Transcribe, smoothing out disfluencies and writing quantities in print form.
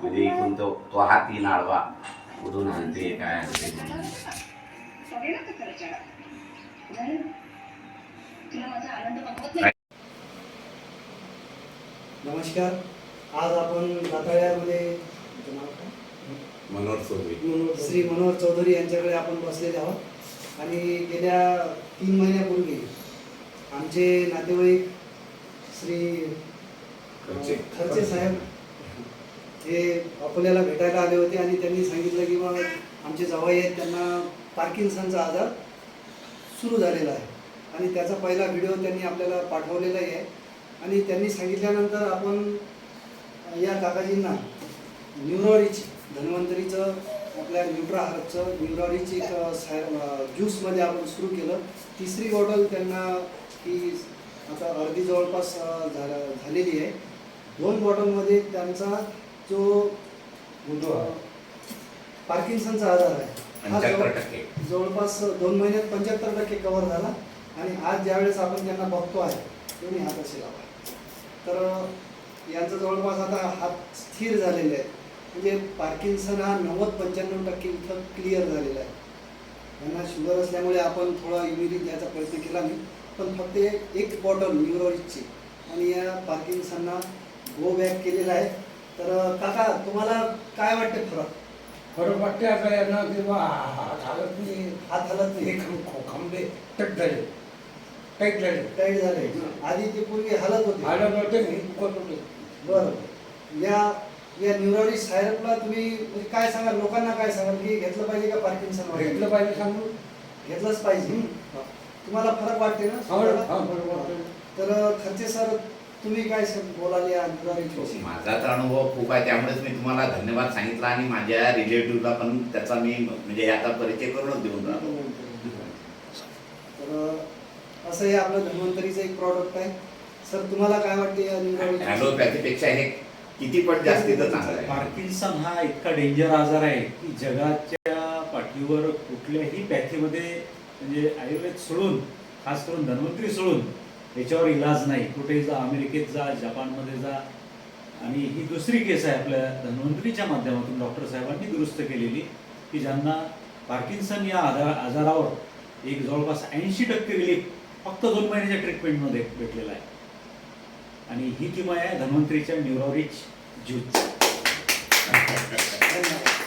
म्हणजे इकडून तो हात येईन आडवा कुठून आणते काय आणते म्हणून. नमस्कार. आज आपण रताळ्यामध्ये मनोहर चौधरी श्री मनोहर चौधरी यांच्याकडे आपण बसलेले आहोत आणि गेल्या 3 महिन्यापूर्वी आमचे नातेवाईक श्री खर्चे साहेब हे अकोल्याला भेटायला आले होते आणि त्यांनी सांगितलं की मग आमचे जावई आहेत त्यांना पार्किन्सनचा आजार सुरू झालेला आहे आणि त्याचा पहिला व्हिडिओ त्यांनी आपल्याला पाठवलेला आहे आणि त्यांनी सांगितल्यानंतर आपण या काकाजींना न्यूरोरिच धन्वंतरीचं आपल्या न्यूट्रा हर्बचं न्यूरोरिच एक ज्यूसमध्ये आपण सुरू केलं. 3री बॉटल त्यांना ही आता अर्धी जवळपास झालेली आहे. 2 बॉटलमध्ये त्यांचा जो पार्किन्सनचा आजार आहे हा जवळपास 2 महिन्यात 75% कव्हर झाला आणि आज ज्यावेळेस आपण त्यांना बघतो आहे दोन्ही हात असे लावा तर यांचं जवळपास आता हात स्थिर झालेले आहे. म्हणजे पार्किन्सन हा 90-95% इथं क्लिअर झालेला आहे. यांना शुगर असल्यामुळे आपण थोडा इम्युनिटी द्यायचा प्रयत्न केला नाही पण फक्त एक बॉटल न्यूरोरिचची आणि या पार्किन्सनना गो बॅक केलेला आहे. तर काका तुम्हाला काय वाटते फरक वाटते आता यांना किंवा हात हलत नाही खंबे टट झाले टाईट झाले आधी ते पूर्वी हलत होते दुखत होते. बरं या न्यूरोरिच सायरपला तुम्ही म्हणजे काय सांगाल लोकांना काय सांगाल की घेतलं पाहिजे का पार्किन्सन घेतलं पाहिजे सांगू घेतलंच पाहिजे. तुम्हाला फरक वाटते ना फरक वाटते. तर खर्चे सर तुम्ही काय बोलाल या न्यूरोरिच? माझा तर अनुभव खूप आहे त्यामुळेच मी तुम्हाला धन्यवाद सांगितला आणि माझ्या रिलेटिव्हला पण त्याचा मी म्हणजे आता परिचय करूनच देऊन राहिलो. तर असं हे आपलं धन्वंतरीचं एक प्रॉडक्ट आहे. सर तुम्हाला काय वाटते या न्यूरोरिच? ॲलोपॅथीपेक्षा हे किती पट जास्तीत चांगलं आहे. पार्किन्सन हा इतका डेंजर आजार आहे की जगाच्या पाठीवर कुठल्याही पॅथीमध्ये म्हणजे आयुर्वेद सोडून खास करून धन्वंतरी सोडून याच्यावर इलाज नाही. कुठेही जा, अमेरिकेत जा, जपानमध्ये जा. आणि ही दुसरी केस आहे आपल्या धन्वंतरीच्या माध्यमातून डॉक्टर साहेबांनी दुरुस्त केलेली की ज्यांना पार्किन्सन या आजारावर एक जवळपास 80% रिलीफ फक्त 2 महिन्याच्या ट्रीटमेंटमध्ये भेटलेला आहे. आणि ही किंमत आहे धन्वंतरीच्या न्यूरोरिच ज्यूस. धन्यवाद.